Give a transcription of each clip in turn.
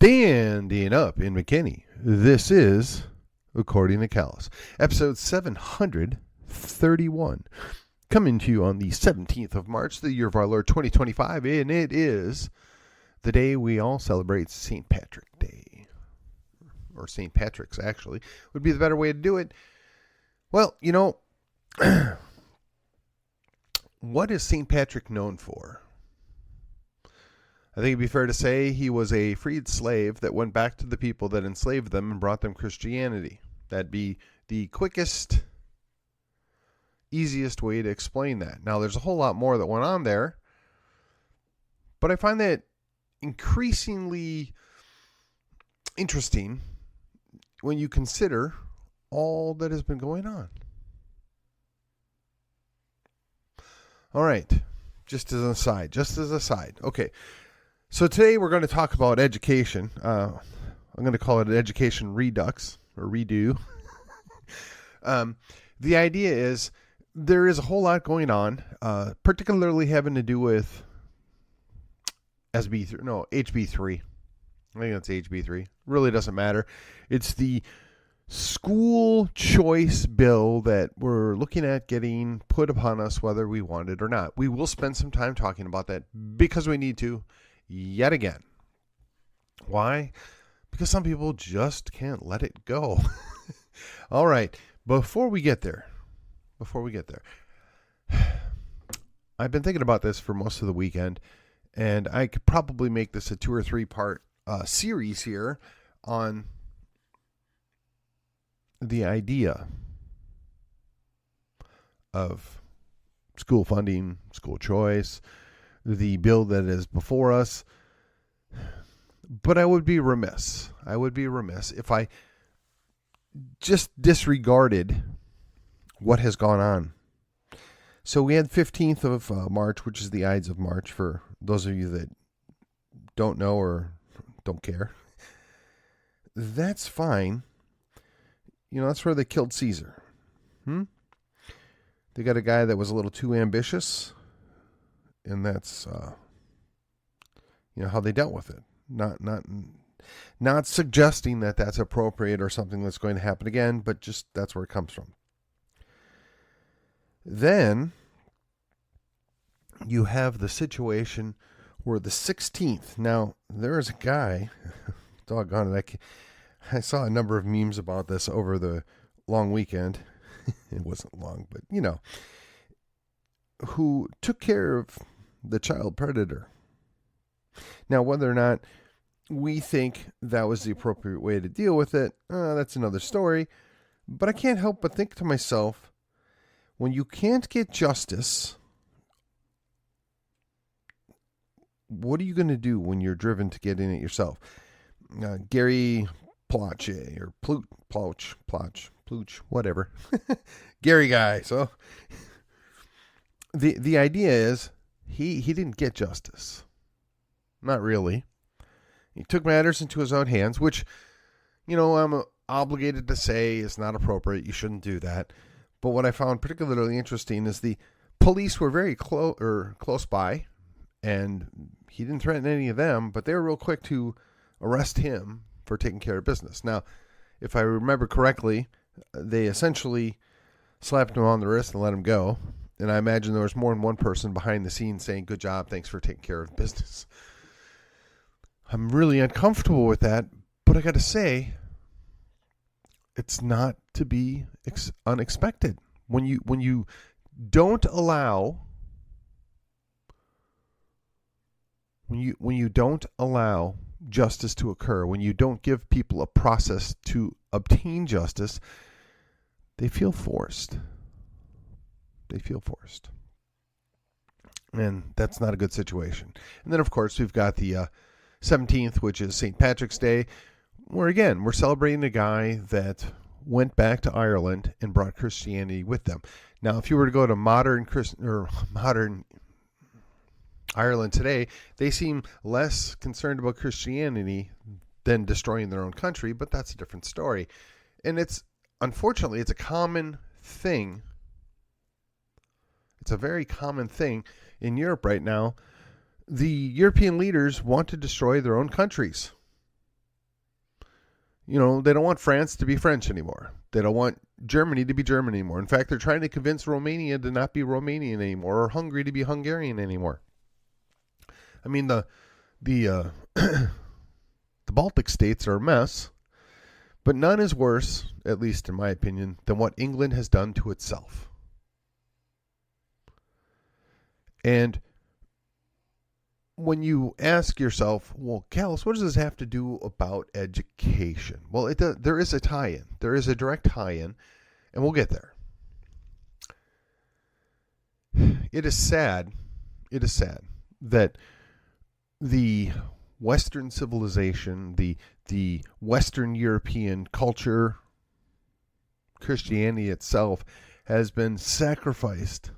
Standing up in McKinney. This is According to Callus, episode 731, coming to you on the 17th of March, the year of our Lord 2025, and it is the day we all celebrate St. Patrick Day. Or St. Patrick's, actually, would be the better way to do it. Well, you know, what is St. Patrick known for? I think it'd be fair to say he was a freed slave that went back to the people that enslaved them and brought them Christianity. That'd be the quickest, easiest way to explain that. Now, there's a whole lot more that went on there, but I find that increasingly interesting when you consider all that has been going on. All right, just as an aside. Okay. So today we're going to talk about education. I'm going to call it Education Redux or Redo. The idea is there is a whole lot going on, particularly having to do with HB3. I think that's HB3. Really doesn't matter. It's the school choice bill that we're looking at getting put upon us whether we want it or not. We will spend some time talking about that because we need to. Yet again. Why? Because some people just can't let it go. All right. Before we get there, I've been thinking about this for most of the weekend, and I could probably make this a 2 or 3 part series here on the idea of school funding, school choice, the bill that is before us. But I would be remiss if I just disregarded what has gone on. So we had 15th of March, which is the Ides of March, for those of you that don't know or don't care. That's fine. You know, that's where they killed Caesar. They got a guy that was a little too ambitious. And that's, how they dealt with it. Not suggesting that that's appropriate or something that's going to happen again, but just that's where it comes from. Then you have the situation where the 16th. Now, there is a guy, doggone it, I saw a number of memes about this over the long weekend. It wasn't long, but, who took care of the child predator. Now, whether or not we think that was the appropriate way to deal with it, that's another story. But I can't help but think to myself, when you can't get justice, what are you going to do when you're driven to get in it yourself? Gary Plauche, or Plauch, whatever. Gary guy. So the idea is he didn't get justice. Not really. He took matters into his own hands, which, I'm obligated to say is not appropriate. You shouldn't do that. But what I found particularly interesting is the police were very close by, and he didn't threaten any of them, but they were real quick to arrest him for taking care of business. Now, if I remember correctly, they essentially slapped him on the wrist and let him go. And I imagine there was more than one person behind the scenes saying, "Good job, thanks for taking care of business." I'm really uncomfortable with that, but I got to say, it's not to be unexpected. When you don't allow when you don't allow justice to occur, when you don't give people a process to obtain justice, they feel forced. And that's not a good situation. And then, of course, we've got the 17th, which is St. Patrick's Day, where, again, we're celebrating a guy that went back to Ireland and brought Christianity with them. Now, if you were to go to modern Ireland today, they seem less concerned about Christianity than destroying their own country, but that's a different story. And unfortunately, it's a common thing. It's a very common thing in Europe right now. The European leaders want to destroy their own countries. They don't want France to be French anymore. They don't want Germany to be German anymore. In fact, they're trying to convince Romania to not be Romanian anymore, or Hungary to be Hungarian anymore. I mean, the the Baltic states are a mess, but none is worse, at least in my opinion, than what England has done to itself. And when you ask yourself, well, Callis, what does this have to do about education? Well, there is a tie-in. There is a direct tie-in, and we'll get there. It is sad that the Western civilization, the Western European culture, Christianity itself, has been sacrificed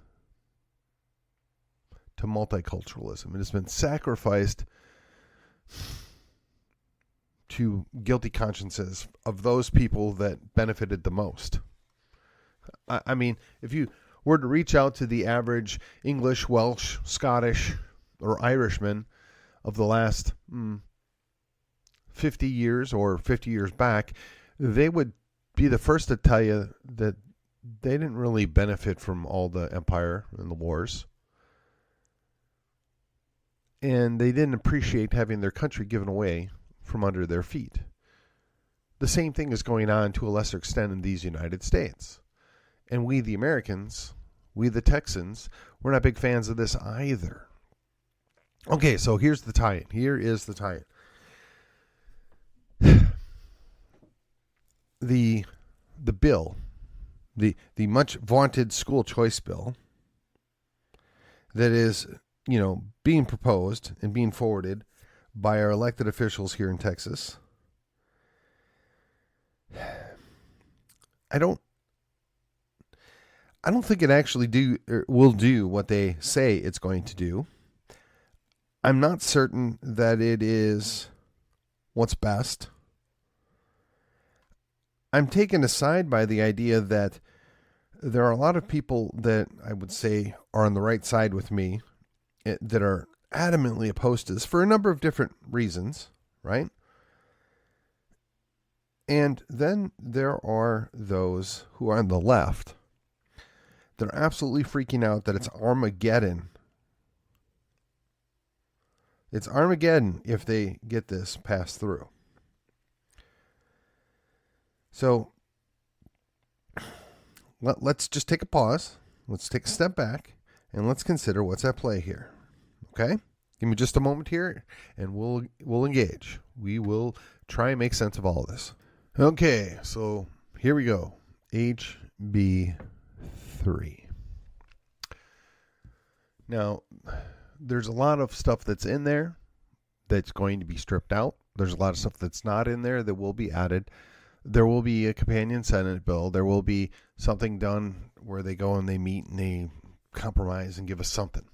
to multiculturalism. It has been sacrificed to guilty consciences of those people that benefited the most. I mean, if you were to reach out to the average English, Welsh, Scottish, or Irishman of the last 50 years or 50 years back, they would be the first to tell you that they didn't really benefit from all the empire and the wars. And they didn't appreciate having their country given away from under their feet. The same thing is going on to a lesser extent in these United States. And we, the Americans, we, the Texans, we're not big fans of this either. Okay, so here's the tie-in. Here is the tie-in. The bill, the much vaunted school choice bill that is, being proposed and being forwarded by our elected officials here in Texas. I don't think it actually will do what they say it's going to do. I'm not certain that it is what's best. I'm taken aside by the idea that there are a lot of people that I would say are on the right side with me that are adamantly opposed to this for a number of different reasons, right? And then there are those who are on the left that are absolutely freaking out that it's Armageddon. It's Armageddon if they get this passed through. So let's just take a pause. Let's take a step back and let's consider what's at play here. Okay? Give me just a moment here and we'll engage. We will try and make sense of all of this. Okay, so here we go. HB 3. Now, there's a lot of stuff that's in there that's going to be stripped out. There's a lot of stuff that's not in there that will be added. There will be a companion Senate bill. There will be something done where they go and they meet and they compromise and give us something.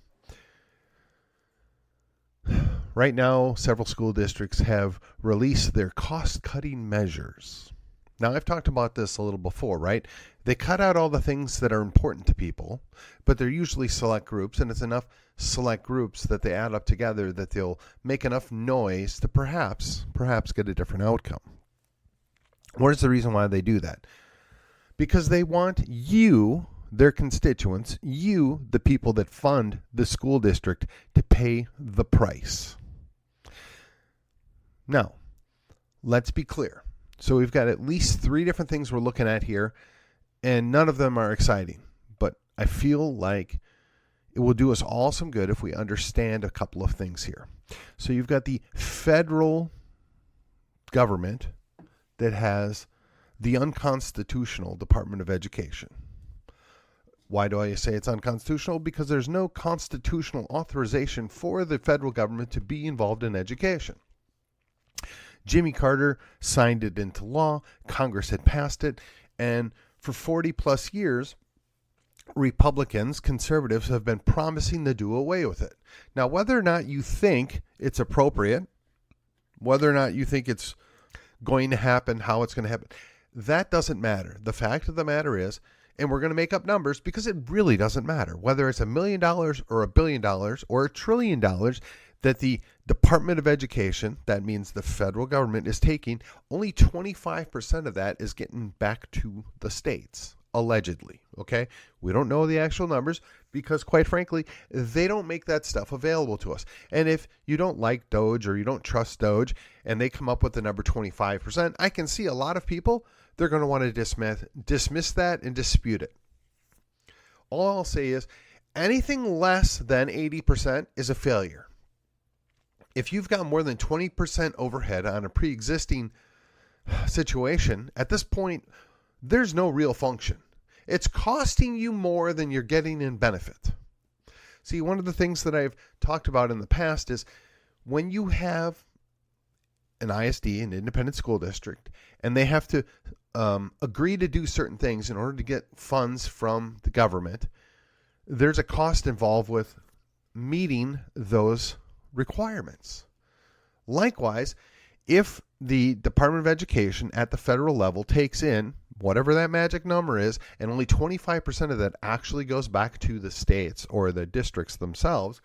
Right now, several school districts have released their cost-cutting measures. Now, I've talked about this a little before, right? They cut out all the things that are important to people, but they're usually select groups, and it's enough select groups that they add up together that they'll make enough noise to perhaps get a different outcome. What is the reason why they do that? Because they want you, their constituents, you, the people that fund the school district, to pay the price. Now, let's be clear. So we've got at least 3 different things we're looking at here, and none of them are exciting. But I feel like it will do us all some good if we understand a couple of things here. So you've got the federal government that has the unconstitutional Department of Education. Why do I say it's unconstitutional? Because there's no constitutional authorization for the federal government to be involved in education. Jimmy Carter signed it into law. Congress had passed it. And for 40 plus years, Republicans, conservatives, have been promising to do away with it. Now, whether or not you think it's appropriate, whether or not you think it's going to happen, how it's going to happen, that doesn't matter. The fact of the matter is And we're going to make up numbers because it really doesn't matter whether it's $1 million or $1 billion or $1 trillion that the Department of Education, that means the federal government, is taking. Only 25% of that is getting back to the states, allegedly. Okay? We don't know the actual numbers because, quite frankly, they don't make that stuff available to us. And if you don't like Doge or you don't trust Doge and they come up with the number 25%, I can see a lot of people, they're going to want to dismiss that and dispute it. All I'll say is anything less than 80% is a failure. If you've got more than 20% overhead on a pre-existing situation, at this point, there's no real function. It's costing you more than you're getting in benefit. See, one of the things that I've talked about in the past is when you have an ISD, an independent school district, and they have to agree to do certain things in order to get funds from the government, there's a cost involved with meeting those requirements. Likewise, if the Department of Education at the federal level takes in whatever that magic number is, and only 25% of that actually goes back to the states or the districts themselves,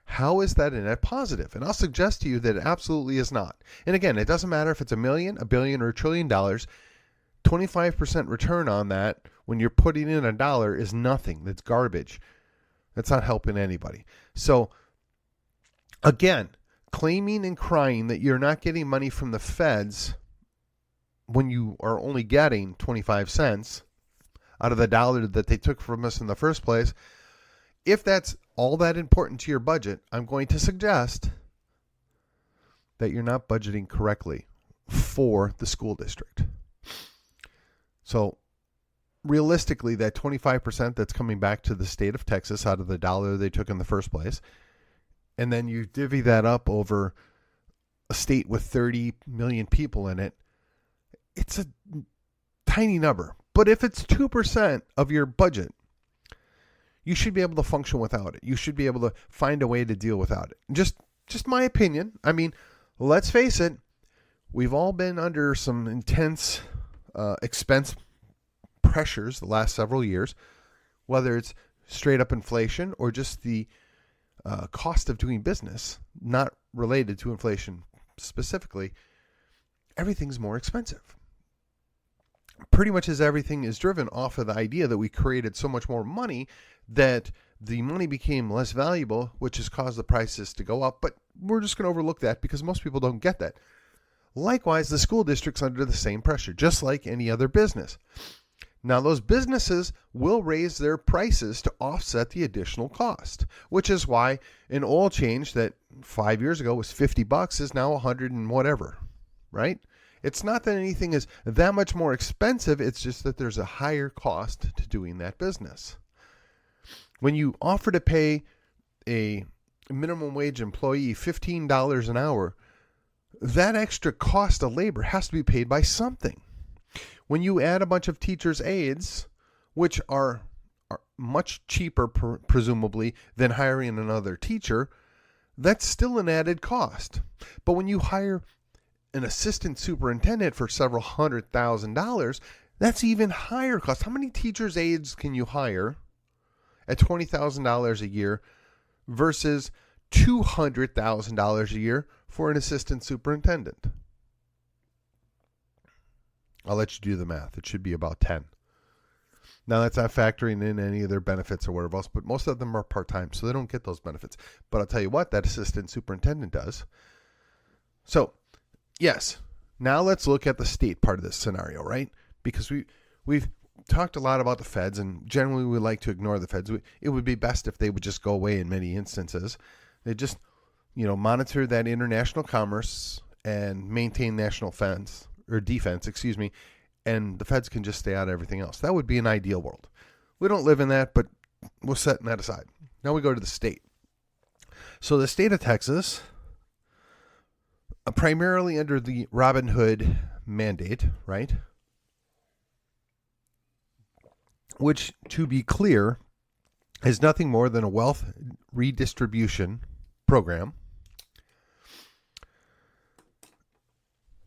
how is that a net positive? And I'll suggest to you that it absolutely is not. And again, it doesn't matter if it's $1 million, $1 billion, or $1 trillion. 25% return on that when you're putting in $1 is nothing. That's garbage. That's not helping anybody. So again, claiming and crying that you're not getting money from the feds when you are only getting 25 cents out of the dollar that they took from us in the first place, if that's all that important to your budget, I'm going to suggest that you're not budgeting correctly for the school district. So realistically, that 25% that's coming back to the state of Texas out of the dollar they took in the first place, and then you divvy that up over a state with 30 million people in it, it's a tiny number. But if it's 2% of your budget, you should be able to function without it. You should be able to find a way to deal without it. Just my opinion. I mean, let's face it, we've all been under some intense expense pressures the last several years, whether it's straight up inflation or just the cost of doing business, not related to inflation specifically. Everything's more expensive. Pretty much as everything is driven off of the idea that we created so much more money that the money became less valuable, which has caused the prices to go up. But we're just going to overlook that because most people don't get that. Likewise, the school district's under the same pressure, just like any other business. Now, those businesses will raise their prices to offset the additional cost, which is why an oil change that 5 years ago was $50 is now 100 and whatever, right? It's not that anything is that much more expensive. It's just that there's a higher cost to doing that business. When you offer to pay a minimum wage employee $15 an hour, that extra cost of labor has to be paid by something. When you add a bunch of teachers' aides, which are much cheaper, presumably, than hiring another teacher, that's still an added cost. But when you hire an assistant superintendent for several $100,000, that's even higher cost. How many teachers' aides can you hire at $20,000 a year versus $200,000 a year for an assistant superintendent? I'll let you do the math. It should be about 10. Now, that's not factoring in any of their benefits or whatever else, but most of them are part-time, so they don't get those benefits. But I'll tell you what, that assistant superintendent does. So, yes, now let's look at the state part of this scenario, right? Because we've talked a lot about the feds, and generally we like to ignore the feds. It would be best if they would just go away in many instances. They just, monitor that international commerce and maintain national defense, and the feds can just stay out of everything else. That would be an ideal world. We don't live in that, but we're setting that aside. Now we go to the state. So the state of Texas, primarily under the Robin Hood mandate, right? Which, to be clear, is nothing more than a wealth redistribution program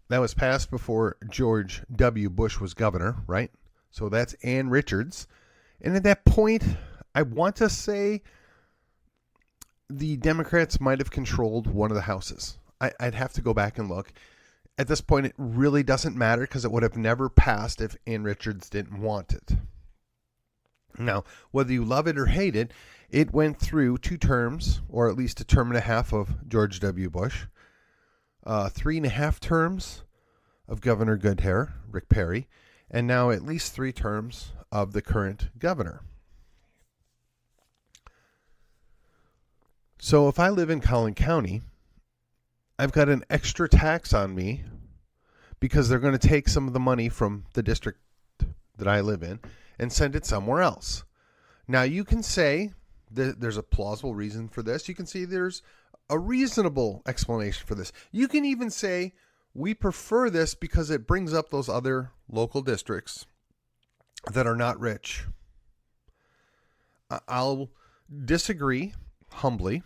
that was passed before George W. Bush was governor, right? So that's Ann Richards. And at that point, I want to say the Democrats might have controlled one of the houses. I'd have to go back and look. At this point, it really doesn't matter because it would have never passed if Ann Richards didn't want it. Now, whether you love it or hate it, it went through 2 terms, or at least a term and a half of George W. Bush, 3.5 terms of Governor Goodhair, Rick Perry, and now at least 3 terms of the current governor. So if I live in Collin County, I've got an extra tax on me because they're going to take some of the money from the district that I live in and send it somewhere else. Now, you can say that there's a plausible reason for this. You can see there's a reasonable explanation for this. You can even say we prefer this because it brings up those other local districts that are not rich. I'll disagree humbly,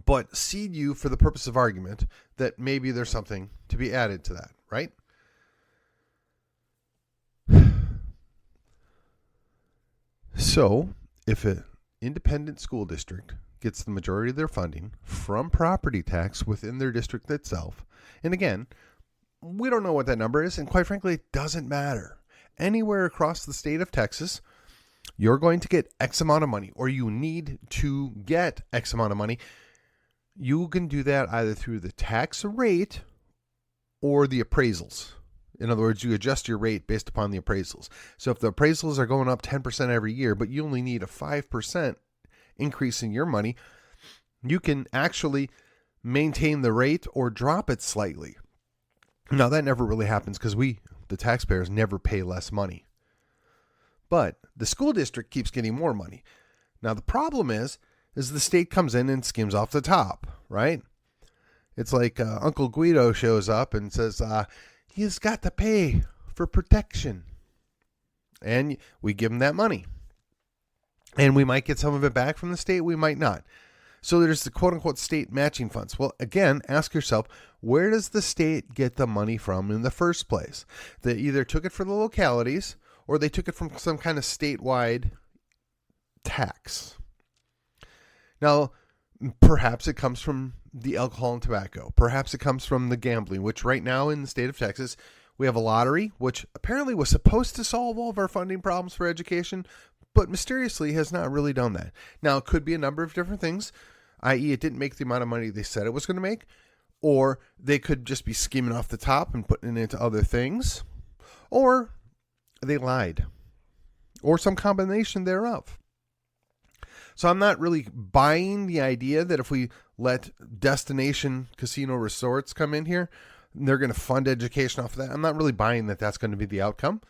but cede you for the purpose of argument that maybe there's something to be added to that, right? So, if an independent school district gets the majority of their funding from property tax within their district itself, and again, we don't know what that number is, and quite frankly, it doesn't matter. Anywhere across the state of Texas, you're going to get X amount of money, or you need to get X amount of money. You can do that either through the tax rate or the appraisals. In other words, you adjust your rate based upon the appraisals. So if the appraisals are going up 10% every year, but you only need a 5% increase in your money, you can actually maintain the rate or drop it slightly. Now, that never really happens because we, the taxpayers, never pay less money. But the school district keeps getting more money. Now, the problem is the state comes in and skims off the top, right? It's like Uncle Guido shows up and says, he's got to pay for protection. And we give him that money. And we might get some of it back from the state, we might not. So there's the quote-unquote state matching funds. Well, again, ask yourself, where does the state get the money from in the first place? They either took it from the localities or they took it from some kind of statewide tax. Now, perhaps it comes from the alcohol and tobacco. Perhaps it comes from the gambling, which right now in the state of Texas, we have a lottery, which apparently was supposed to solve all of our funding problems for education, but mysteriously has not really done that. Now, it could be a number of different things, i.e. it didn't make the amount of money they said it was going to make, or they could just be skimming off the top and putting it into other things, or they lied, or some combination thereof. So I'm not really buying the idea that if we let destination casino resorts come in here, they're going to fund education off of that. I'm not really buying that that's going to be the outcome.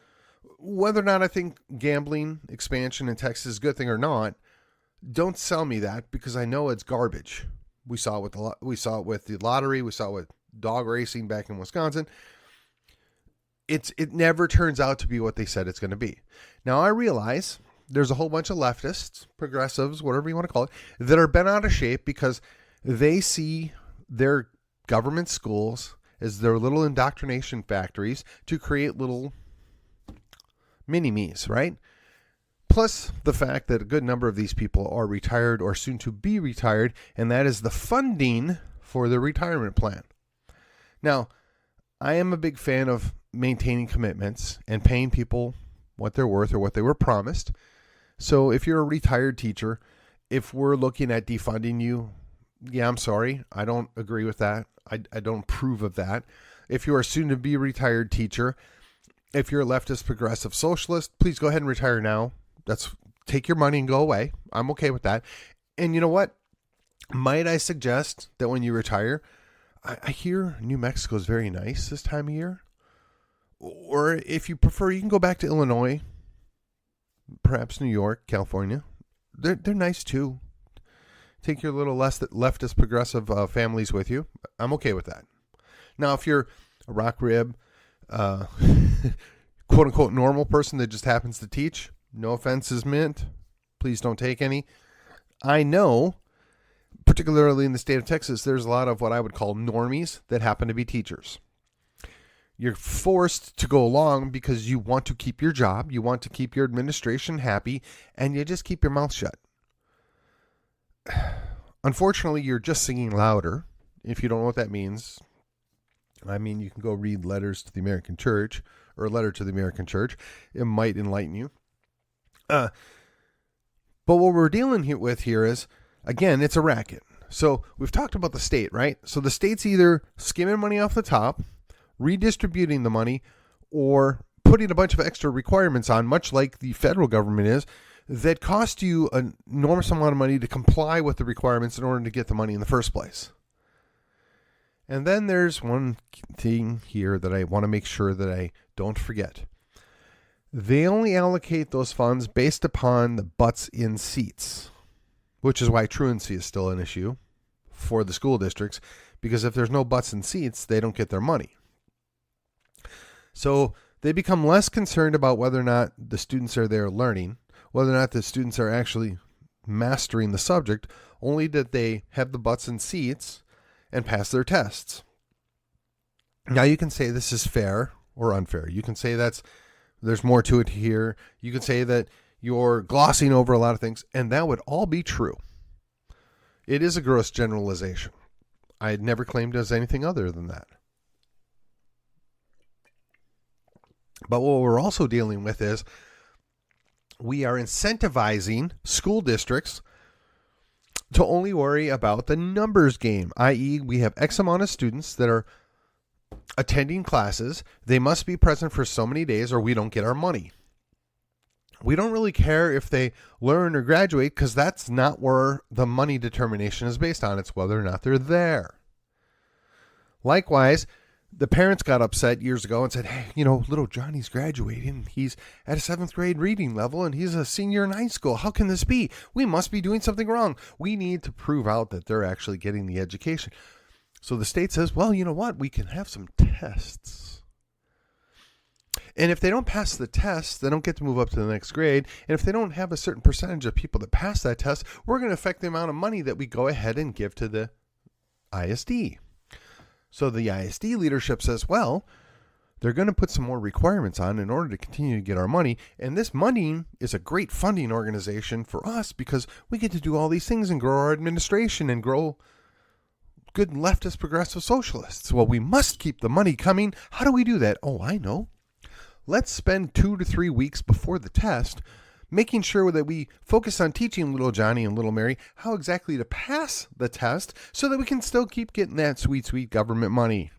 Whether or not I think gambling expansion in Texas is a good thing or not, don't sell me that because I know it's garbage. We saw it with the lottery. We saw it with dog racing back in Wisconsin. It never turns out to be what they said it's going to be. Now, I realize there's a whole bunch of leftists, progressives, whatever you want to call it, that are bent out of shape because they see their government schools as their little indoctrination factories to create little mini-me's, right? Plus the fact that a good number of these people are retired or soon to be retired, and that is the funding for their retirement plan. Now, I am a big fan of maintaining commitments and paying people what they're worth or what they were promised. So if you're a retired teacher, if we're looking at defunding you, yeah, I'm sorry. I don't agree with that. I don't approve of that. If you're a soon-to-be retired teacher, if you're a leftist progressive socialist, please go ahead and retire now. Take your money and go away. I'm okay with that. And you know what? Might I suggest that when you retire, I hear New Mexico is very nice this time of year. Or if you prefer, you can go back to Illinois, perhaps New York, California. They're nice too. Take your little leftist progressive families with you. I'm okay with that. Now, if you're a rock rib, quote unquote normal person that just happens to teach, no offense is meant. Please don't take any. I know, particularly in the state of Texas, there's a lot of what I would call normies that happen to be teachers. You're forced to go along because you want to keep your job, you want to keep your administration happy, and you just keep your mouth shut. Unfortunately, you're just singing louder. If you don't know what that means, I mean, you can go read Letters to the American Church or a Letter to the American Church. It might enlighten you. But what we're dealing with here is, again, it's a racket. So we've talked about the state, right? So the state's either skimming money off the top, redistributing the money, or putting a bunch of extra requirements on, much like the federal government is, that cost you an enormous amount of money to comply with the requirements in order to get the money in the first place. And then there's one thing here that I want to make sure that I don't forget. They only allocate those funds based upon the butts in seats, which is why truancy is still an issue for the school districts, because if there's no butts in seats, they don't get their money. So they become less concerned about whether or not the students are there learning, whether or not the students are actually mastering the subject, only that they have the butts in seats and pass their tests. Now you can say this is fair or unfair. You can say there's more to it here. You can say that you're glossing over a lot of things, and that would all be true. It is a gross generalization. I had never claimed as anything other than that. But what we're also dealing with is we are incentivizing school districts to only worry about the numbers game, i.e. we have X amount of students that are attending classes. They must be present for so many days or we don't get our money. We don't really care if they learn or graduate because that's not where the money determination is based on. It's whether or not they're there. Likewise, the parents got upset years ago and said, hey, little Johnny's graduating. He's at a 7th grade reading level and he's a senior in high school. How can this be? We must be doing something wrong. We need to prove out that they're actually getting the education. So the state says, well, you know what? We can have some tests. And if they don't pass the test, they don't get to move up to the next grade. And if they don't have a certain percentage of people that pass that test, we're going to affect the amount of money that we go ahead and give to the ISD. So the ISD leadership says, well, they're going to put some more requirements on in order to continue to get our money. And this money is a great funding organization for us because we get to do all these things and grow our administration and grow good leftist progressive socialists. Well, we must keep the money coming. How do we do that? Oh, I know. Let's spend 2 to 3 weeks before the test making sure that we focus on teaching little Johnny and little Mary how exactly to pass the test so that we can still keep getting that sweet, sweet government money,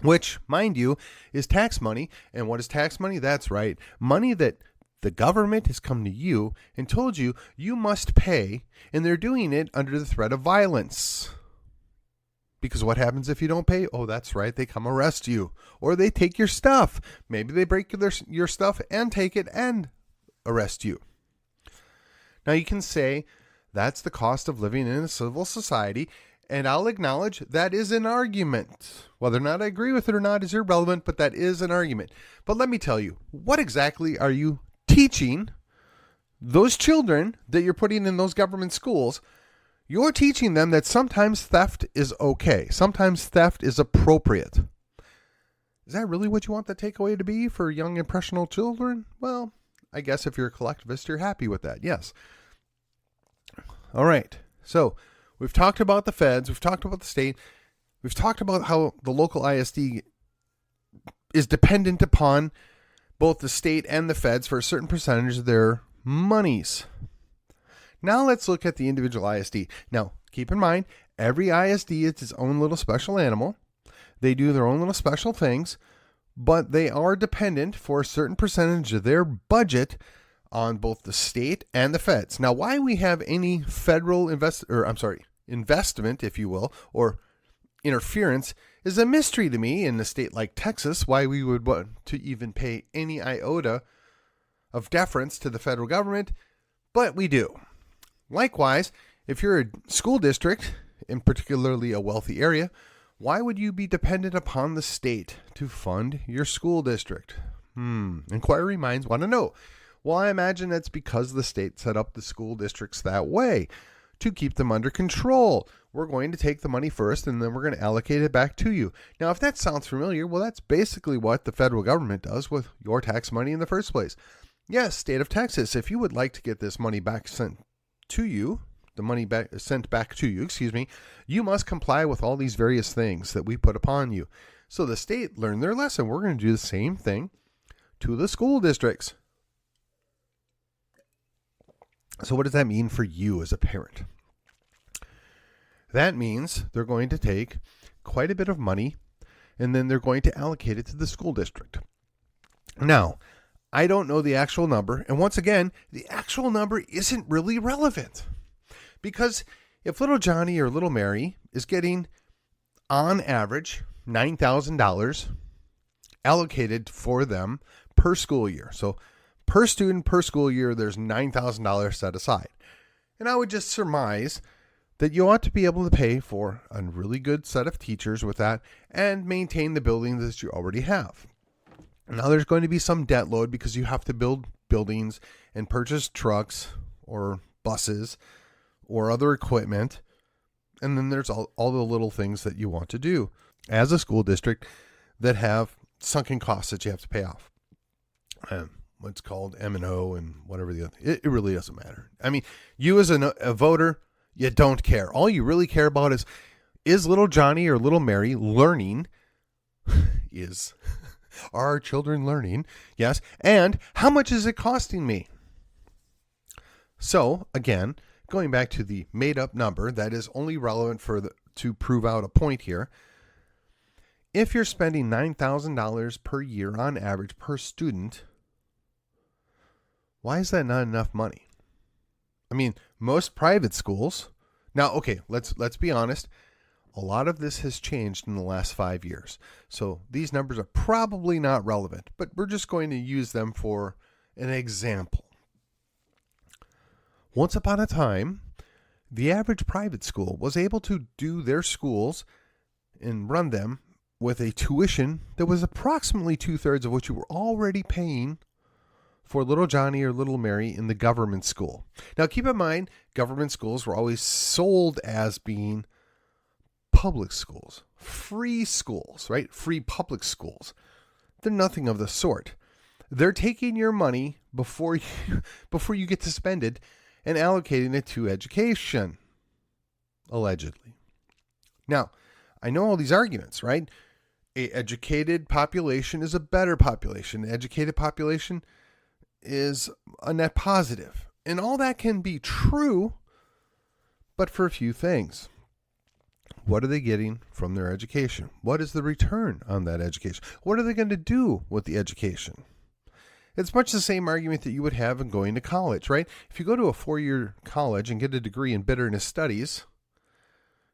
which, mind you, is tax money. And what is tax money? That's right. Money that the government has come to you and told you you must pay, and they're doing it under the threat of violence. Because what happens if you don't pay? Oh, that's right. They come arrest you, or they take your stuff. Maybe they break your stuff and take it and arrest you. Now you can say that's the cost of living in a civil society, and I'll acknowledge that is an argument. Whether or not I agree with it or not is irrelevant, but that is an argument. But let me tell you, what exactly are you teaching those children that you're putting in those government schools? You're teaching them that sometimes theft is okay. Sometimes theft is appropriate. Is that really what you want the takeaway to be for young, impressionable children? Well, I guess if you're a collectivist, you're happy with that. Yes. All right. So we've talked about the feds. We've talked about the state. We've talked about how the local ISD is dependent upon both the state and the feds for a certain percentage of their monies. Now let's look at the individual ISD. Now, keep in mind, every ISD is its own little special animal. They do their own little special things, but they are dependent for a certain percentage of their budget on both the state and the feds. Now, why we have any federal investment, if you will, or interference is a mystery to me in a state like Texas, why we would want to even pay any iota of deference to the federal government, but we do. Likewise, if you're a school district, in particularly a wealthy area, why would you be dependent upon the state to fund your school district? Inquiry minds want to know. Well, I imagine that's because the state set up the school districts that way, to keep them under control. We're going to take the money first, and then we're going to allocate it back to you. Now, if that sounds familiar, well, that's basically what the federal government does with your tax money in the first place. Yes, state of Texas, if you would like to get this money back sent to you, sent back to you, you must comply with all these various things that we put upon you. So the state learned their lesson. We're going to do the same thing to the school districts. So what does that mean for you as a parent? That means they're going to take quite a bit of money and then they're going to allocate it to the school district. Now, I don't know the actual number. And once again, the actual number isn't really relevant. Because if little Johnny or little Mary is getting, on average, $9,000 allocated for them per school year. So per student, per school year, there's $9,000 set aside. And I would just surmise that you ought to be able to pay for a really good set of teachers with that and maintain the buildings that you already have. Now there's going to be some debt load because you have to build buildings and purchase trucks or buses or other equipment. And then there's all the little things that you want to do as a school district that have sunken costs that you have to pay off. What's called M&O and whatever the other. It really doesn't matter. I mean, you as a voter, you don't care. All you really care about is little Johnny or little Mary learning? Are our children learning? Yes. And how much is it costing me? So, again, going back to the made-up number that is only relevant to prove out a point here. If you're spending $9,000 per year on average per student, why is that not enough money? I mean, most private schools, now, okay, let's be honest. A lot of this has changed in the last 5 years. So these numbers are probably not relevant, but we're just going to use them for an example. Once upon a time, the average private school was able to do their schools and run them with a tuition that was approximately 2/3 of what you were already paying for little Johnny or little Mary in the government school. Now, keep in mind, government schools were always sold as being public schools, free schools, right? Free public schools. They're nothing of the sort. They're taking your money before you get to spend it and allocating it to education, allegedly. Now, I know all these arguments, right? An educated population is a better population. An educated population is a net positive. And all that can be true, but for a few things. What are they getting from their education? What is the return on that education? What are they going to do with the education? It's much the same argument that you would have in going to college, right? If you go to a 4-year college and get a degree in bitterness studies,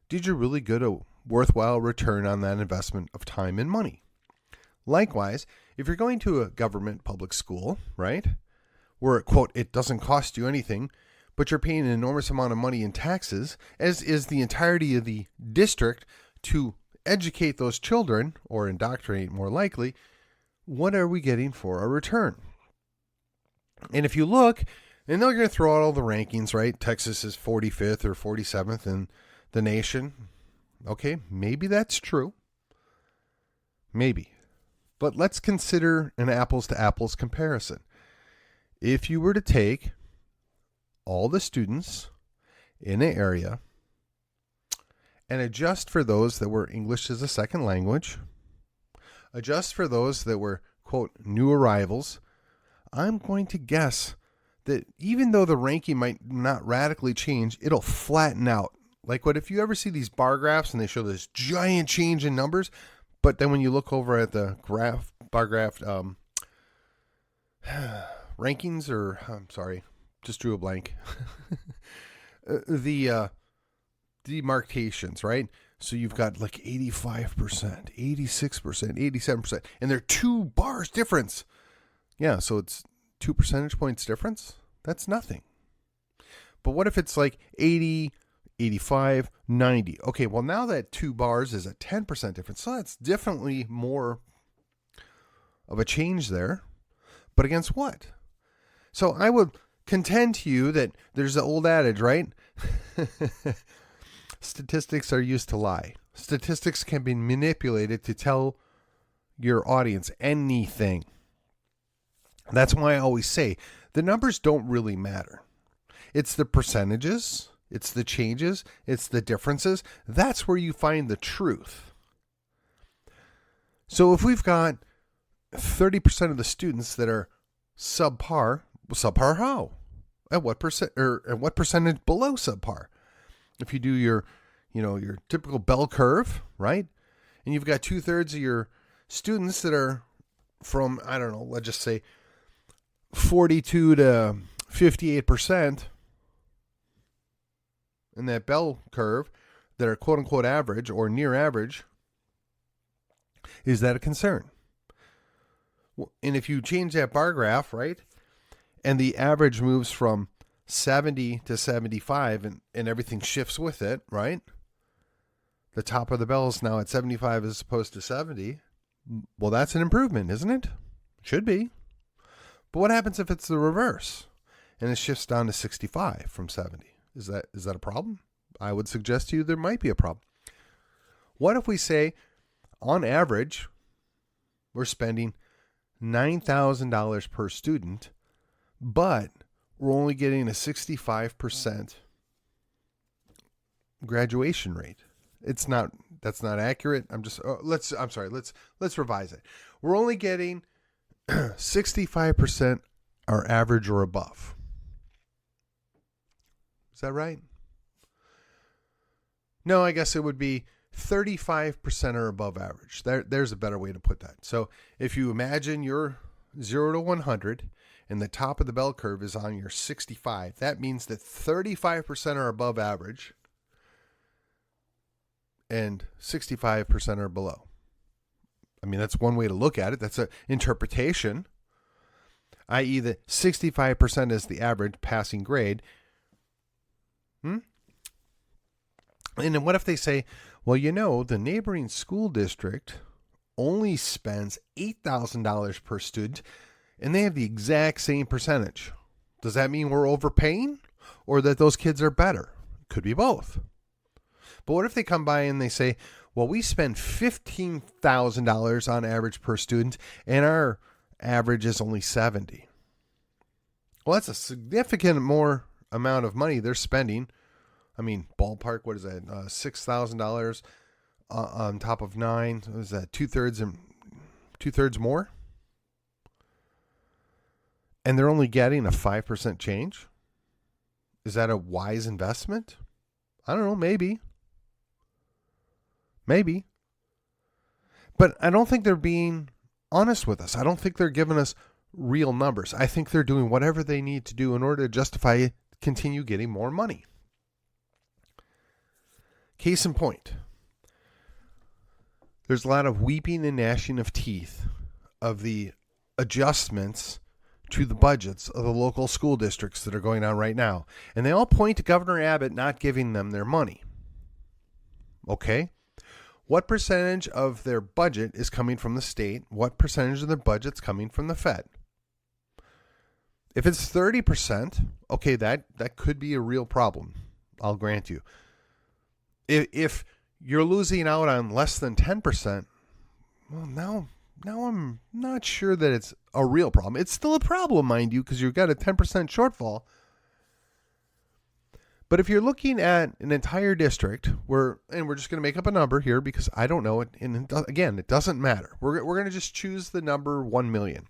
did you really get a worthwhile return on that investment of time and money? Likewise, if you're going to a government public school, right, where, quote, it doesn't cost you anything, but you're paying an enormous amount of money in taxes, as is the entirety of the district, to educate those children, or indoctrinate more likely, what are we getting for our return? And if you look, and they're going to throw out all the rankings, right? Texas is 45th or 47th in the nation. Okay, maybe that's true. Maybe. But let's consider an apples to apples comparison. If you were to take all the students in an area and adjust for those that were English as a second language, adjust for those that were, quote, new arrivals, I'm going to guess that even though the ranking might not radically change, it'll flatten out. Like what if you ever see these bar graphs and they show this giant change in numbers, but then when you look over at the bar graph rankings, or I'm sorry, just drew a blank. The demarcations, right? So you've got like 85%, 86%, 87%, and they're 2 bars difference. Yeah, so it's 2 percentage points difference. That's nothing. But what if it's like 80, 85, 90? Okay, well now that 2 bars is a 10% difference. So that's definitely more of a change there. But against what? So I would contend to you that there's the old adage, right? Statistics are used to lie. Statistics can be manipulated to tell your audience anything. That's why I always say the numbers don't really matter. It's the percentages, it's the changes, it's the differences. That's where you find the truth. So if we've got 30% of the students that are subpar how? At what percent, or at what percentage below subpar? If you do your typical bell curve, right? And you've got 2/3 of your students that are from, I don't know, let's just say 42 to 58% in that bell curve that are quote unquote average or near average. Is that a concern? And if you change that bar graph, right, and the average moves from 70 to 75 and everything shifts with it, right? The top of the bell is now at 75 as opposed to 70. Well, that's an improvement, isn't it? Should be. But what happens if it's the reverse and it shifts down to 65 from 70? Is that a problem? I would suggest to you there might be a problem. What if we say, on average, we're spending $9,000 per student, but we're only getting a 65% graduation rate? That's not accurate. Let's revise it. We're only getting 65% are average or above. Is that right? No, I guess it would be 35% are above average. There's a better way to put that. So if you imagine you're 0 to 100 and the top of the bell curve is on your 65, that means that 35% are above average and 65% are below. I mean, that's one way to look at it. That's an interpretation, i.e. that 65% is the average passing grade. And then what if they say, well, the neighboring school district only spends $8,000 per student and they have the exact same percentage. Does that mean we're overpaying or that those kids are better? Could be both. But what if they come by and they say, well, we spend $15,000 on average per student and our average is only 70. Well, that's a significant more amount of money they're spending. I mean, ballpark, what is that? $6,000 on top of 9. What is that? 2/3 more? And they're only getting a 5% change? Is that a wise investment? I don't know, maybe. Maybe. But I don't think they're being honest with us. I don't think they're giving us real numbers. I think they're doing whatever they need to do in order to justify continue getting more money. Case in point, there's a lot of weeping and gnashing of teeth of the adjustments to the budgets of the local school districts that are going on right now. And they all point to Governor Abbott not giving them their money. Okay? What percentage of their budget is coming from the state? What percentage of their budget's coming from the Fed? If it's 30%, okay, that could be a real problem. I'll grant you. If you're losing out on less than 10%, well, now I'm not sure that it's a real problem. It's still a problem, mind you, because you've got a 10% shortfall. But if you're looking at an entire district and we're just going to make up a number here because I don't know it, and again, it doesn't matter. We're going to just choose the number 1 million.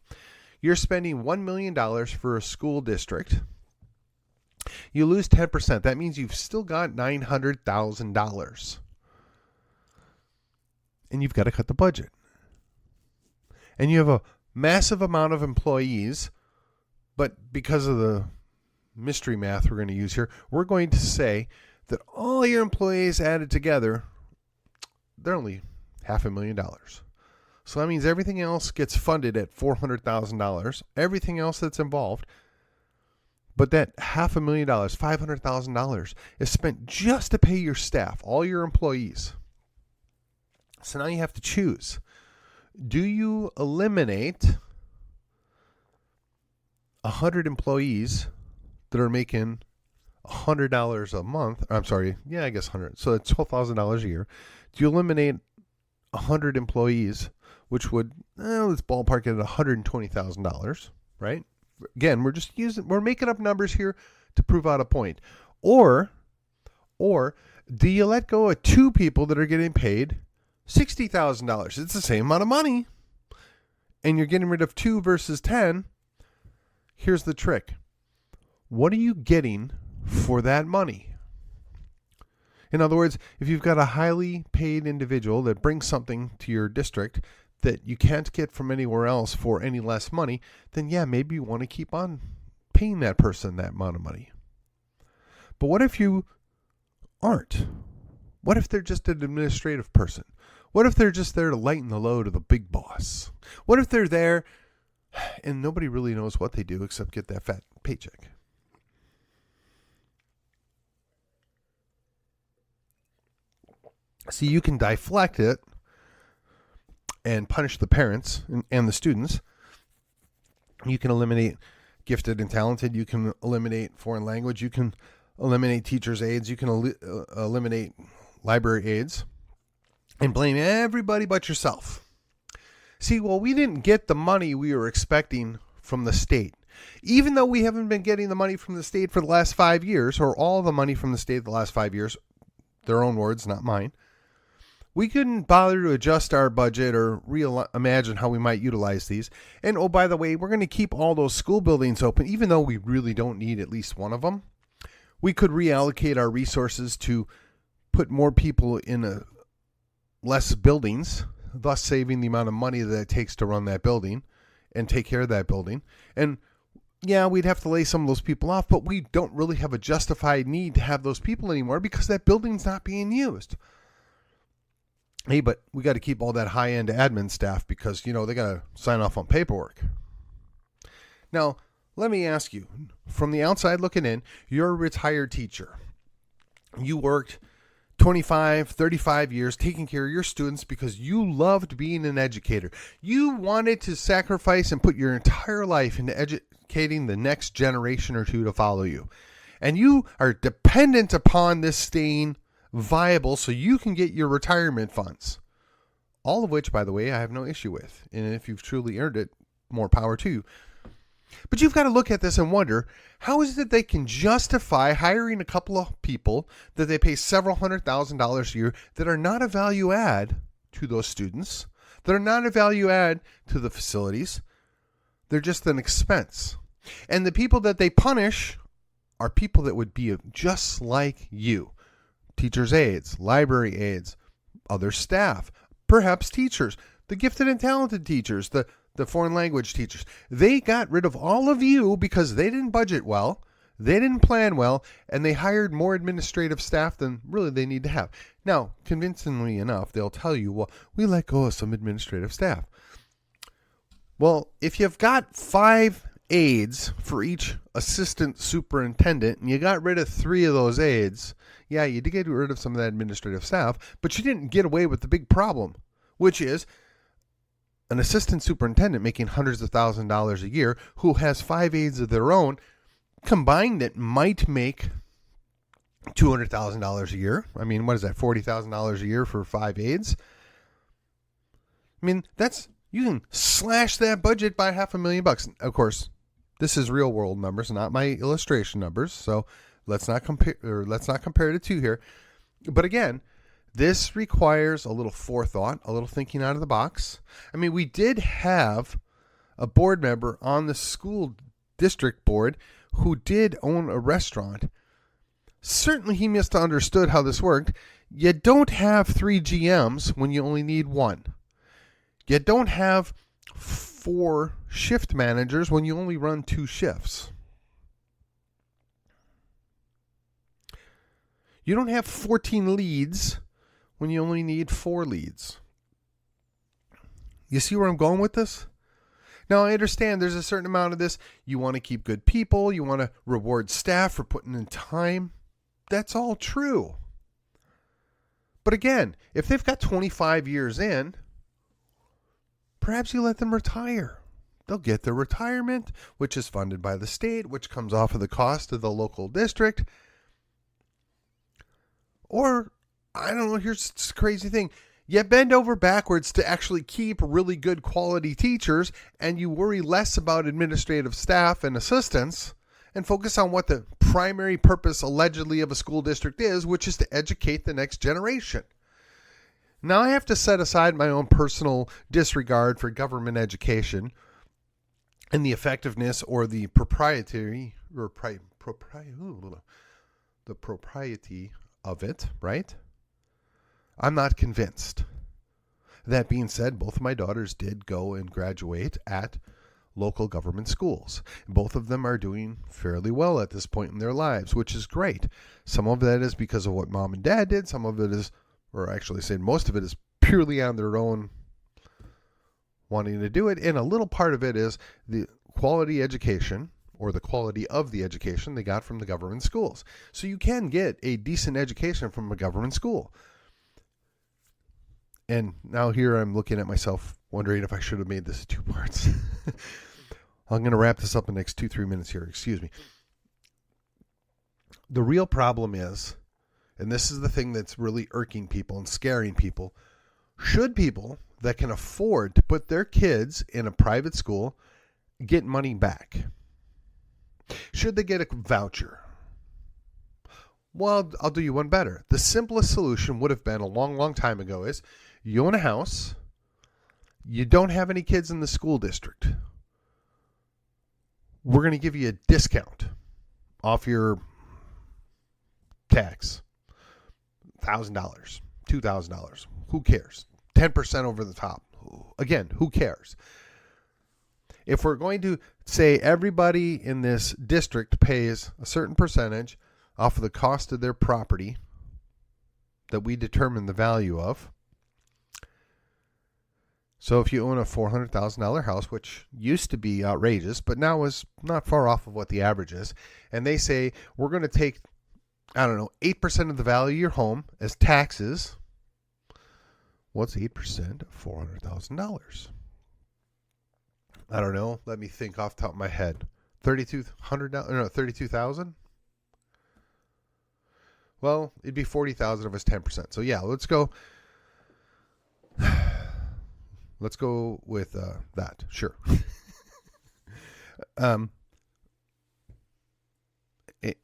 You're spending $1 million for a school district. You lose 10%. That means you've still got $900,000. And you've got to cut the budget. And you have a massive amount of employees, but because of the mystery math we're going to use here, we're going to say that all your employees added together, they're only $500,000. So that means everything else gets funded at $400,000, everything else that's involved. But that $500,000, $500,000 is spent just to pay your staff, all your employees. So now you have to choose. Do you eliminate 100 employees that are making $100 a month, I'm sorry, yeah, I guess 100. So it's $12,000 a year. Do you eliminate 100 employees, which would, let's ballpark it at $120,000, right? Again, we're making up numbers here to prove out a point. Or do you let go of 2 people that are getting paid $60,000? It's the same amount of money, and you're getting rid of 2 versus 10. Here's the trick. What are you getting for that money? In other words, if you've got a highly paid individual that brings something to your district that you can't get from anywhere else for any less money, then yeah, maybe you want to keep on paying that person that amount of money. But what if you aren't? What if they're just an administrative person? What if they're just there to lighten the load of the big boss? What if they're there and nobody really knows what they do except get that fat paycheck? See, you can deflect it and punish the parents and the students. You can eliminate gifted and talented. You can eliminate foreign language. You can eliminate teachers' aides. You can eliminate library aides and blame everybody but yourself. See, well, we didn't get the money we were expecting from the state. Even though we haven't been getting the money from the state for the last 5 years, or all the money from the state the last 5 years, their own words, not mine, we couldn't bother to adjust our budget or imagine how we might utilize these. And oh, by the way, we're going to keep all those school buildings open, even though we really don't need at least one of them. We could reallocate our resources to put more people in less buildings, thus saving the amount of money that it takes to run that building and take care of that building. And yeah, we'd have to lay some of those people off, but we don't really have a justified need to have those people anymore because that building's not being used. Hey, but we got to keep all that high-end admin staff because, they got to sign off on paperwork. Now, let me ask you, from the outside looking in, you're a retired teacher. You worked 25, 35 years taking care of your students because you loved being an educator. You wanted to sacrifice and put your entire life into educating the next generation or two to follow you. And you are dependent upon this staying viable so you can get your retirement funds. All of which, by the way, I have no issue with. And if you've truly earned it, more power to you. But you've got to look at this and wonder, how is it they can justify hiring a couple of people that they pay several $100,000 a year that are not a value add to those students, that are not a value add to the facilities? They're just an expense. And the people that they punish are people that would be just like you. Teachers' aides, library aides, other staff, perhaps teachers, the gifted and talented teachers, the foreign language teachers. They got rid of all of you because they didn't budget well, they didn't plan well, and they hired more administrative staff than really they need to have. Now, convincingly enough, they'll tell you, well, we let go of some administrative staff. Well, if you've got 5 aides for each assistant superintendent, and you got rid of 3 of those aides, yeah, you did get rid of some of that administrative staff, but you didn't get away with the big problem, which is an assistant superintendent making hundreds of thousands of dollars a year who has 5 aides of their own, combined it might make $200,000 a year. I mean, what is that, $40,000 a year for 5 aides? I mean, you can slash that budget by $500,000. Of course, this is real world numbers, not my illustration numbers. So let's not compare the two here. But again, this requires a little forethought, a little thinking out of the box. I mean, we did have a board member on the school district board who did own a restaurant. Certainly he must have understood how this worked. You don't have 3 GMs when you only need 1. You don't have 4 shift managers when you only run 2 shifts. You don't have 14 leads when you only need 4 leads. You see where I'm going with this? Now, I understand there's a certain amount of this. You want to keep good people. You want to reward staff for putting in time. That's all true. But again, if they've got 25 years in, perhaps you let them retire. They'll get their retirement, which is funded by the state, which comes off of the cost of the local district. Or, I don't know, here's this crazy thing. You bend over backwards to actually keep really good quality teachers, and you worry less about administrative staff and assistants and focus on what the primary purpose allegedly of a school district is, which is to educate the next generation. Now I have to set aside my own personal disregard for government education and the effectiveness or the propriety of it, right? I'm not convinced. That being said, both of my daughters did go and graduate at local government schools. Both of them are doing fairly well at this point in their lives, which is great. Some of that is because of what mom and dad did. Some of it is, or actually say most of it is purely on their own wanting to do it. And a little part of it is the quality education or the quality of the education they got from the government schools. So you can get a decent education from a government school. And now here I'm looking at myself wondering if I should have made this 2 parts. I'm going to wrap this up in the next 2-3 minutes here. Excuse me. The real problem is, and this is the thing that's really irking people and scaring people, should people that can afford to put their kids in a private school get money back? Should they get a voucher? Well, I'll do you one better. The simplest solution would have been a long, long time ago is you own a house, you don't have any kids in the school district. We're going to give you a discount off your tax. $1,000, $2,000. Who cares? 10% over the top. Again, who cares? If we're going to say everybody in this district pays a certain percentage off of the cost of their property that we determine the value of. So if you own a $400,000 house, which used to be outrageous, but now is not far off of what the average is, and they say we're going to take, 8% of the value of your home as taxes. What's 8% of $400,000? I don't know. Let me think off the top of my head. $32,000? Well, it'd be $40,000 of his 10%. So yeah, let's go. Let's go with that. Sure. And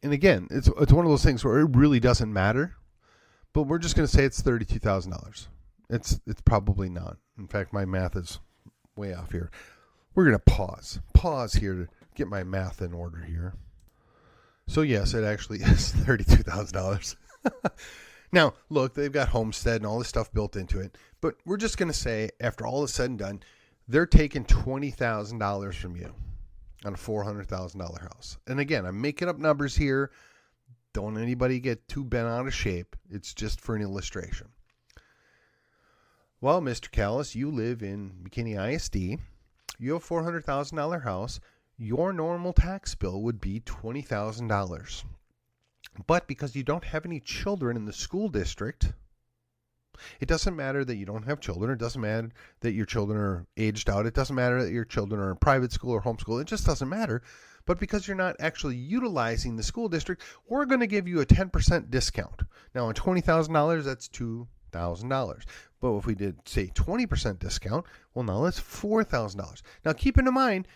again, it's one of those things where it really doesn't matter, but we're just going to say it's $32,000. It's probably not. In fact, my math is way off here. We're going to pause here to get my math in order here. So yes, it actually is $32,000. Now, look, they've got homestead and all this stuff built into it, but we're just going to say after all is said and done, they're taking $20,000 from you on a $400,000 house. And again, I'm making up numbers here. Don't anybody get too bent out of shape. It's just for an illustration. Well, Mr. Callis, you live in McKinney ISD. You have a $400,000 house. Your normal tax bill would be $20,000. But because you don't have any children in the school district, it doesn't matter that you don't have children. It doesn't matter that your children are aged out. It doesn't matter that your children are in private school or homeschool. It just doesn't matter. But because you're not actually utilizing the school district, we're going to give you a 10% discount. Now, on $20,000, that's $2,000. But if we did, say, 20% discount, well, now that's $4,000. Now, keep in mind,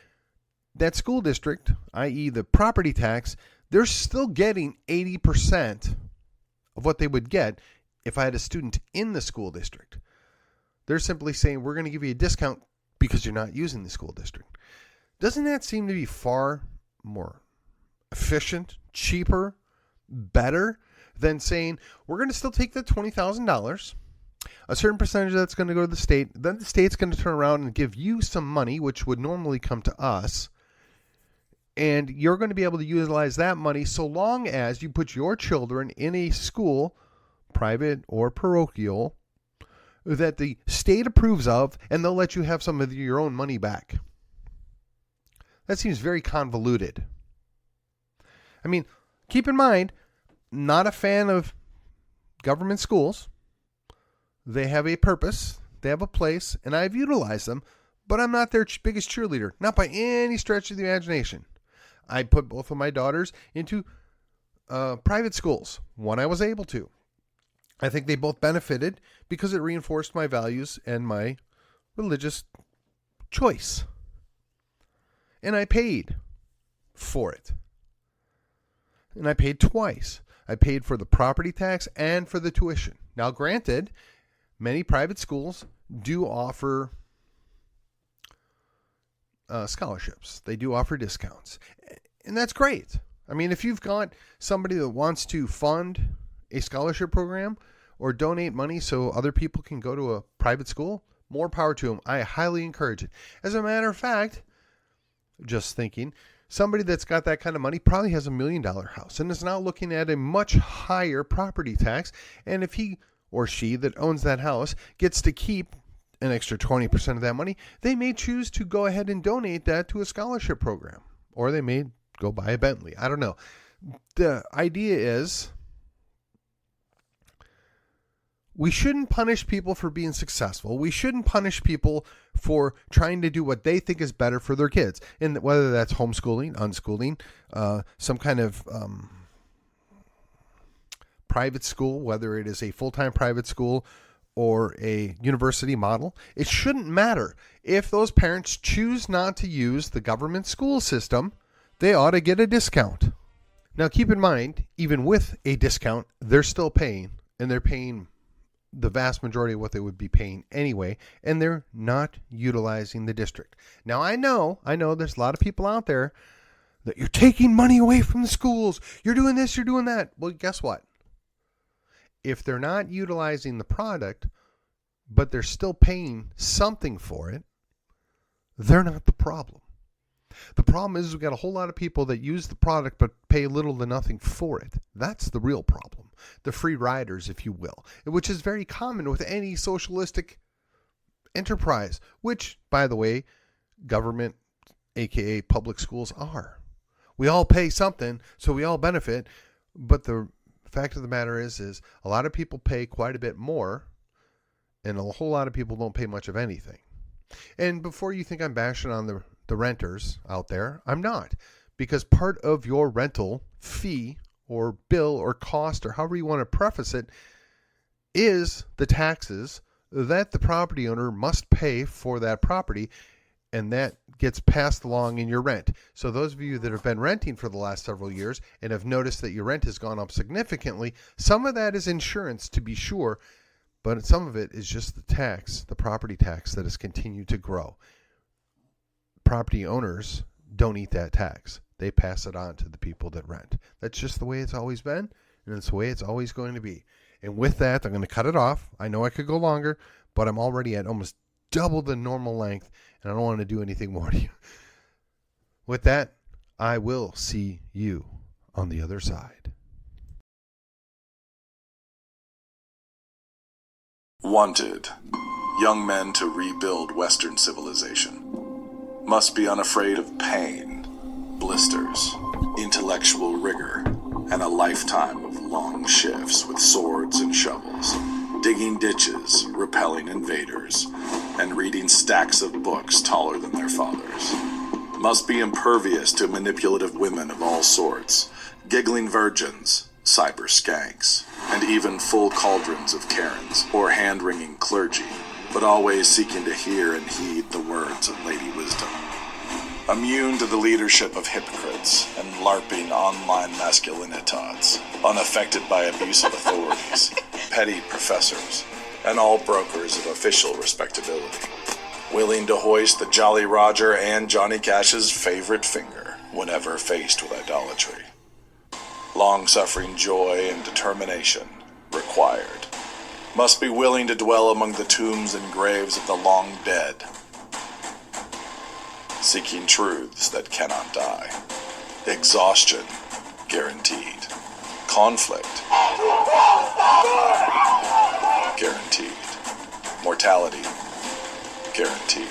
that school district, i.e. the property tax, they're still getting 80% of what they would get if I had a student in the school district. They're simply saying, we're going to give you a discount because you're not using the school district. Doesn't that seem to be far more efficient, cheaper, better than saying, we're going to still take the $20,000, a certain percentage of that's going to go to the state, then the state's going to turn around and give you some money, which would normally come to us, and you're going to be able to utilize that money so long as you put your children in a school, private or parochial, that the state approves of, and they'll let you have some of your own money back. That seems very convoluted. I mean, keep in mind, not a fan of government schools. They have a purpose, they have a place, and I've utilized them, but I'm not their biggest cheerleader, not by any stretch of the imagination. I put both of my daughters into private schools when I was able to. I think they both benefited because it reinforced my values and my religious choice. And I paid for it. And I paid twice. I paid for the property tax and for the tuition. Now, granted, many private schools do offer scholarships. They do offer discounts. And that's great. I mean, if you've got somebody that wants to fund a scholarship program or donate money so other people can go to a private school, more power to them. I highly encourage it. As a matter of fact, just thinking, somebody that's got that kind of money probably has $1 million house and is now looking at a much higher property tax. And if he or she that owns that house gets to keep an extra 20% of that money, they may choose to go ahead and donate that to a scholarship program, or they may go buy a Bentley. I don't know. The idea is we shouldn't punish people for being successful. We shouldn't punish people for trying to do what they think is better for their kids, and whether that's homeschooling, unschooling, some kind of private school, whether it is a full-time private school or a university model. It shouldn't matter. If those parents choose not to use the government school system, they ought to get a discount. Now, keep in mind, even with a discount, they're still paying, and they're paying the vast majority of what they would be paying anyway, and they're not utilizing the district. Now, I know there's a lot of people out there that you're taking money away from the schools. You're doing this, you're doing that. Well, guess what? If they're not utilizing the product, but they're still paying something for it, they're not the problem. The problem is we've got a whole lot of people that use the product but pay little to nothing for it. That's the real problem. The free riders, if you will, which is very common with any socialistic enterprise, which, by the way, government, aka public schools, are. We all pay something, so we all benefit, but the fact of the matter is a lot of people pay quite a bit more, and a whole lot of people don't pay much of anything. And before you think I'm bashing on the renters out there, I'm not. Because part of your rental fee or bill or cost or however you want to preface it is the taxes that the property owner must pay for that property, and that gets passed along in your rent. So those of you that have been renting for the last several years and have noticed that your rent has gone up significantly, some of that is insurance, to be sure, but some of it is just the tax, the property tax that has continued to grow. Property owners don't eat that tax. They pass it on to the people that rent. That's just the way it's always been, and it's the way it's always going to be. And with that, I'm going to cut it off. I know I could go longer, but I'm already at almost double the normal length, and I don't want to do anything more to you. With that, I will see you on the other side. Wanted. Young men to rebuild Western civilization. Must be unafraid of pain, blisters, intellectual rigor, and a lifetime of long shifts with swords and shovels, digging ditches, repelling invaders, and reading stacks of books taller than their fathers. Must be impervious to manipulative women of all sorts, giggling virgins, cyber skanks, and even full cauldrons of Karens or hand-wringing clergy, but always seeking to hear and heed the words of Lady Wisdom. Immune to the leadership of hypocrites and LARPing online masculinitats, unaffected by abusive authorities, petty professors, and all brokers of official respectability, willing to hoist the Jolly Roger and Johnny Cash's favorite finger whenever faced with idolatry. Long-suffering joy and determination required. Must be willing to dwell among the tombs and graves of the long dead, seeking truths that cannot die. Exhaustion guaranteed. Conflict guaranteed. Mortality guaranteed.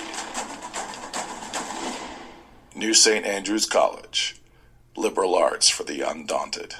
New St. Andrews College. Liberal arts for the undaunted.